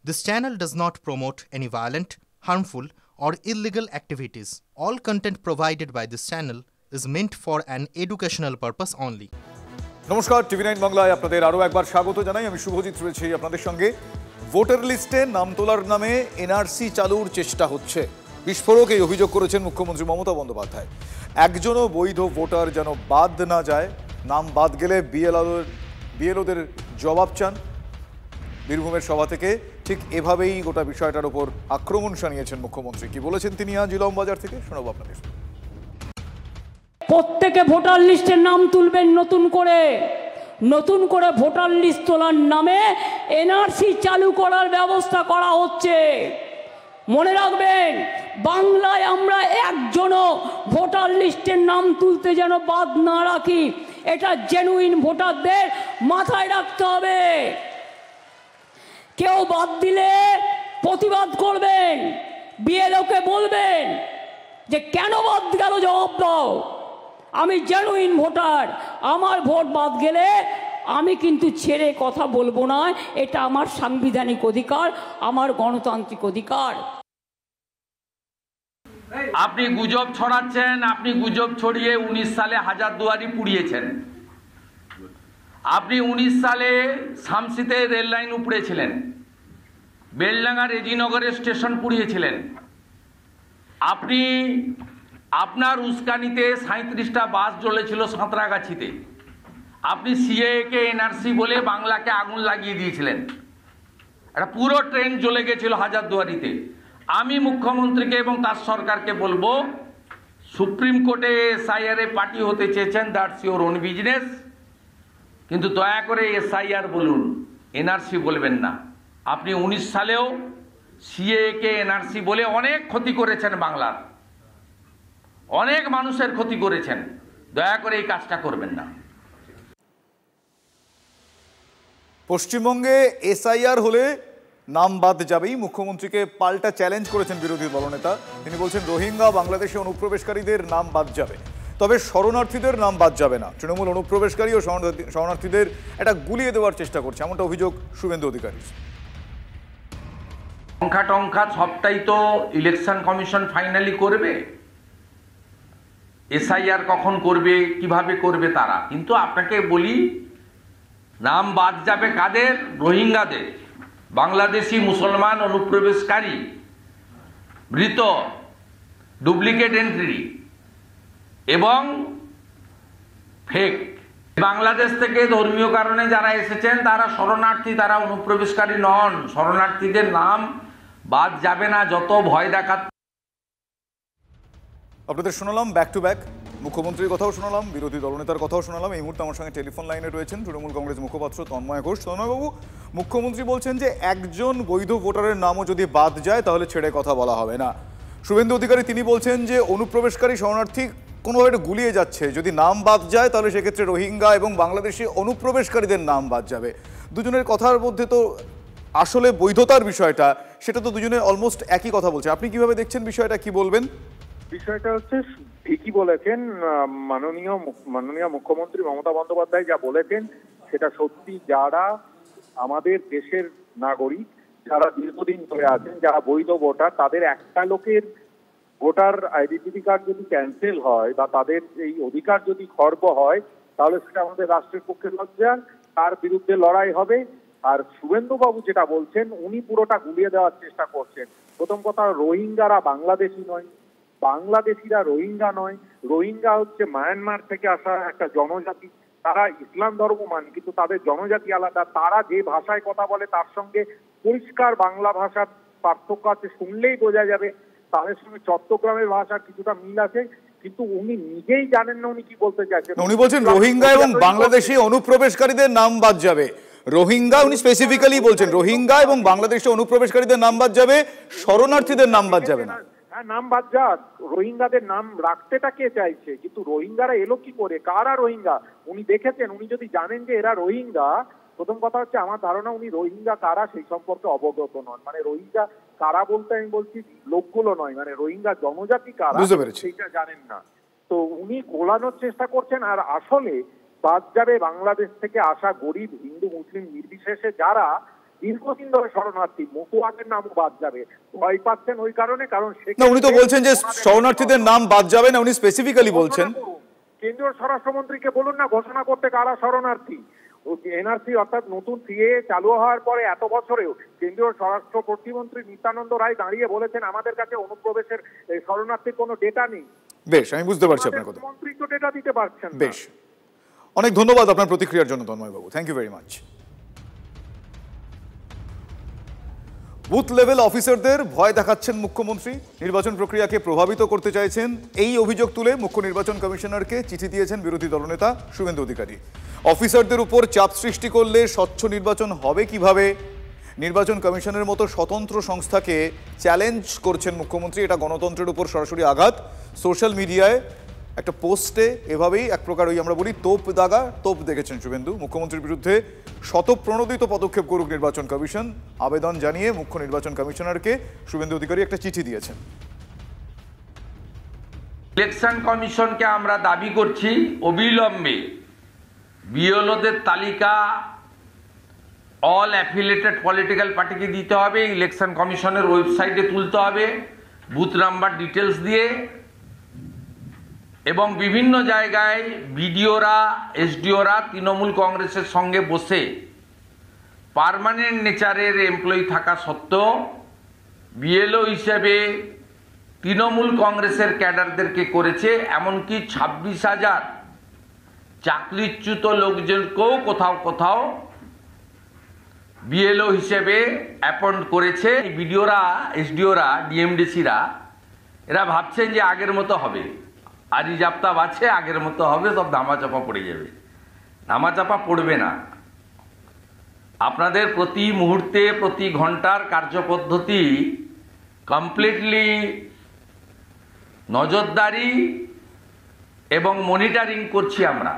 This channel does not promote any violent, harmful, or illegal activities. All content provided by this channel is meant for an educational purpose only. নমস্কার, টিভি9 বাংলায় আপনাদের আরও একবার স্বাগত জানাই। আমি শুভজিৎ রয়েছি আপনাদের সঙ্গে। ভোটার লিস্টে নাম তোলার নামে এনআরসি চালুর চেষ্টা হচ্ছে, বিস্ফোরক এই অভিযোগ করেছেন মুখ্যমন্ত্রী মমতা বন্দ্যোপাধ্যায়। একজনও বৈধ ভোটার যেন বাদ না যায়, নাম বাদ গেলে বিএলওদের জবাব চান। বীরভূমের সভা থেকে ঠিক এভাবেই গোটা বিষয়টার উপর আক্রমণ শানিয়েছেন মুখ্যমন্ত্রী। কি বলেছেন তিনি আজ ইলমবাজার থেকে, শোনাবো আপনাদের। প্রত্যেকে ভোটার লিস্টের নাম তুলবেন নতুন করে ভোটার লিস্ট তোলার নামে এনআরসি চালু করার ব্যবস্থা করা হচ্ছে। মনে রাখবেন, বাংলায় আমরা একজনও ভোটার লিস্টের নাম তুলতে যেন বাদ না রাখি, এটা জেনুইন ভোটারদের মাথায় রাখতে হবে। কেউ বাদ দিলে প্রতিবাদ করবেন, বিএলওকে বলবেন যে কেন বাদ গেল, জবাব দাও। আমি জেনুইন ভোটার, আমার ভোট বাদ গেলে আমি কিন্তু ছেড়ে কথা বলবো না, এটা আমার সাংবিধানিক অধিকার, আমার গণতান্ত্রিক অধিকার। আপনি গুজব ছড়াচ্ছেন, আপনি গুজব ছড়িয়ে 19 সালে হাজারদুয়ারি পুড়িয়েছেন। আপনি 19 সালে শামসিতে রেল লাইন উপড়েছিলেন, বেলডাঙ্গা রেজিনগরের স্টেশন পুড়িয়েছিলেন। আপনি আপনার উস্কানিতে 37টা বাস জ্বলেছিল সাঁতরাগাছিতে। আপনি সিএকে এনআরসি বলে বাংলাকে আগুন লাগিয়ে দিয়েছিলেন, একটা পুরো ট্রেন জ্বলে গেছিল হাজারদুয়ারিতে। আমি মুখ্যমন্ত্রীকে এবং তার সরকারকে বলবো, সুপ্রিম কোর্টে এসআইআরে পার্টি হতে চেয়েছেন, দ্যাটস ইওর ওন বিজনেস, কিন্তু দয়া করে এসআইআর বলুন, এনআরসি বলবেন না। আপনি 19 সালেও সিএকে এনআরসি বলে অনেক ক্ষতি করেছেন, বাংলার অনেক মানুষের ক্ষতি করেছেন, দয়া করে এই কাজটা করবেন না। পশ্চিমবঙ্গে এসআইআর হলে নাম বাদ যাবেই, মুখ্যমন্ত্রীকে পাল্টা চ্যালেঞ্জ করেছেন বিরোধী দলনেতা। তিনি বলছেন রোহিঙ্গা বাংলাদেশে অনুপ্রবেশকারীদের নাম বাদ যাবে, তবে শরণার্থীদের নাম বাদ যাবে না। তৃণমূল অনুপ্রবেশকারী ও শরণার্থীদের একটা গুলিয়ে দেওয়ার চেষ্টা করছে, এমনটা অভিযোগ শুভেন্দু অধিকারী। সংখ্যা টংখ্যা সবটাই তো ইলেকশন কমিশন ফাইনালি করবে, এসআইআর কখন করবে, কিভাবে করবে তারা। কিন্তু আপনাকে বলি, নাম বাদ যাবে কাদের? রোহিঙ্গাদের, বাংলাদেশি মুসলমান অনুপ্রবেশকারী, মৃত, ডুপ্লিকেট এন্ট্রি এবং ফেক। বাংলাদেশ থেকে ধর্মীয় কারণে যারা এসেছেন তারা শরণার্থী, তারা অনুপ্রবেশকারী নন। শরণার্থীদের নাম বাদ যাবে না, যত ভয় দেখা। আপনাদের শোনালাম ব্যাক টু ব্যাক, মুখ্যমন্ত্রীর কথাও শোনালাম, বিরোধী দলনেতার কথাও শোনালাম। এই মুহূর্তে আমার সঙ্গে টেলিফোন লাইনে রয়েছেন তৃণমূল কংগ্রেস মুখপাত্র তন্ময় ঘোষ। তন্ময়বাবু, মুখ্যমন্ত্রী বলছেন যে একজন বৈধ ভোটারের নামও যদি বাদ যায় তাহলে ছেড়ে কথা বলা হবে না। শুভেন্দু অধিকারী তিনি বলছেন যে অনুপ্রবেশকারী শরণার্থী কোনোভাবে গুলিয়ে যাচ্ছে, যদি নাম বাদ যায় তাহলে সেক্ষেত্রে রোহিঙ্গা এবং বাংলাদেশি অনুপ্রবেশকারীদের নাম বাদ যাবে। দুজনের কথার মধ্যে তো আসলে বৈধতার বিষয়টা, সেটা তো দুজনে অলমোস্ট একই কথা বলছে। আপনি কিভাবে দেখছেন বিষয়টা, কি বলবেন? বিষয়টা হচ্ছে ঠিকই বলেছেন মাননীয় মুখ্যমন্ত্রী মমতা বন্দ্যোপাধ্যায় যা বলেছেন সেটা সত্যি। যারা আমাদের দেশের নাগরিক, যারা দীর্ঘদিন ধরে আছেন, যারা বৈধ ভোটার, তাদের একটা লোকের ভোটার আইডেন্টিটি কার্ড যদি ক্যান্সেল হয় বা তাদের এই অধিকার যদি খর্ব হয়, তাহলে সেটা আমাদের রাষ্ট্রের পক্ষে লজ্জা, তার বিরুদ্ধে লড়াই হবে। আর শুভেন্দু বাবু যেটা বলছেন, উনি পুরোটা গুলিয়ে দেওয়ার চেষ্টা করছেন। প্রথম কথা, রোহিঙ্গারা বাংলাদেশি নয়, বাংলাদেশিরা রোহিঙ্গা নয়। রোহিঙ্গা হচ্ছে মায়ানমার থেকে আসা একটা জনজাতি, তারা ইসলাম ধর্ম মানে, কিন্তু তাদের জনজাতি আলাদা। তারা যে ভাষায় কথা বলে তার সঙ্গে পরিষ্কার বাংলা ভাষার পার্থক্য আছে, শুনলেই বোঝা যাবে। তাদের সঙ্গে চট্টগ্রামের ভাষার কিছুটা মিল আছে, কিন্তু উনি নিজেই জানেন না উনি কি বলতে চাইছেন। উনি বলছেন রোহিঙ্গা এবং বাংলাদেশি অনুপ্রবেশকারীদের নাম বাদ যাবে। রোহিঙ্গা, উনি স্পেসিফিক্যালি বলছেন রোহিঙ্গা এবং বাংলাদেশি অনুপ্রবেশকারীদের নাম বাদ যাবে, শরণার্থীদের নাম বাদ যাবে না। হ্যাঁ, নাম বাদ যাক, রোহিঙ্গাদের নাম রাখতেটা কে চাইছে? কিন্তু রোহিঙ্গারা এলো কি করে, কারা রোহিঙ্গা উনি দেখেছেন? উনি যদি জানেন যে এরা রোহিঙ্গা, প্রথম কথা হচ্ছে আমার ধারণা উনি রোহিঙ্গা কারা সেই সম্পর্কে অবগত নন। মানে রোহিঙ্গা কারা বলতে আমি বলছি লোকগুলো নয়, মানে রোহিঙ্গা জনজাতি কারা সেইটা জানেন না। তো উনি গোলানোর চেষ্টা করছেন। আর আসলে বাদ যাবে বাংলাদেশ থেকে আসা গরিব, হিন্দু মুসলিম নির্বিশেষে যারা দীর্ঘদিন ধরে শরণার্থী, মতুয়াদের নামও বাদ যাবে। ভয় পাচ্ছেন ওই কারণে, কারণ না, উনি তো বলছেন যে শরণার্থীদের নাম বাদ যাবে না, উনি স্পেসিফিক্যালি বলছেন। কেন্দ্রীয় স্বরাষ্ট্রমন্ত্রীকে বলুন না ঘোষণা করতে কারা শরণার্থী। এনআরসি অর্থাৎ নতুন সিএ চালু হওয়ার পরে এত বছরেও কেন্দ্রীয় স্বরাষ্ট্র প্রতিমন্ত্রী নিত্যানন্দ রায় দাঁড়িয়ে বলেছেন আমাদের কাছে অনুপ্রবেশের শরণার্থীর কোনো ডেটা নেই। বেশ, আমি বুঝতে পারছি আপনার কথা। মন্ত্রী তো ডেটা দিতে পারছেন না। বেশ, অনেক ধন্যবাদ আপনার প্রতিক্রিয়ার জন্য তন্ময় বাবু, thank you very much. Booth level অফিসারদের ভয় দেখাচ্ছেন মুখ্যমন্ত্রী, নির্বাচন প্রক্রিয়াকে প্রভাবিত করতে চাইছেন, এই অভিযোগ তুলে মুখ্য নির্বাচন কমিশনারকে চিঠি দিয়েছেন বিরোধী দলনেতা শুভেন্দু অধিকারী। অফিসারদের উপর চাপ সৃষ্টি করলে স্বচ্ছ নির্বাচন হবে কিভাবে, নির্বাচন কমিশনের মতো স্বতন্ত্র সংস্থাকে চ্যালেঞ্জ করছেন মুখ্যমন্ত্রী, এটা গণতন্ত্রের উপর সরাসরি আঘাত। সোশ্যাল মিডিয়ায় একটা পোস্টে এভাবেই এক প্রকার ওই আমরা বলি তোপ দাগা তোপ দেখেছেন শুভেন্দু। মুখ্যমন্ত্রীর বিরুদ্ধে শতপ্রণোদিত পদক্ষেপ করুক নির্বাচন কমিশন, আবেদন জানিয়ে মুখ্য নির্বাচন কমিশনারকে শুভেন্দু অধিকারী একটা চিঠি দিয়েছেন। ইলেকশন কমিশনকে আমরা দাবি করছি অবিলম্বে বিএলওদের তালিকা অল অ্যাফিলিয়েটেড পলিটিক্যাল পার্টিকে দিতে হবে, ইলেকশন কমিশনের ওয়েবসাইটে তুলতে হবে বুথ নাম্বার ডিটেলস দিয়ে, এবং বিভিন্ন জায়গায় বিডিওরা এসডিওরা তৃণমূল কংগ্রেসের সঙ্গে বসে পার্মানেন্ট নেচারের এমপ্লয়ি থাকা সত্ত্বেও বিএলও হিসেবে তৃণমূল কংগ্রেসের ক্যাডারদেরকে করেছে, এমনকি 26,000 চাকরিচ্যুত লোকজনকেও কোথাও কোথাও বিএলও হিসেবে অ্যাপয়েন্ট করেছে। বিডিওরা এসডিওরা ডিএমডিসিরা এরা ভাবছেন যে আগের মতো হবে, আরই জাপ্তাব আছে, আগের মতো হবে, সব ধামাচাপা পড়ে যাবে। ধামাচাপা পড়বে না। আপনাদের প্রতি মুহূর্তে প্রতি ঘন্টার কার্যপদ্ধতি কমপ্লিটলি নজরদারি এবং মনিটরিং করছি আমরা।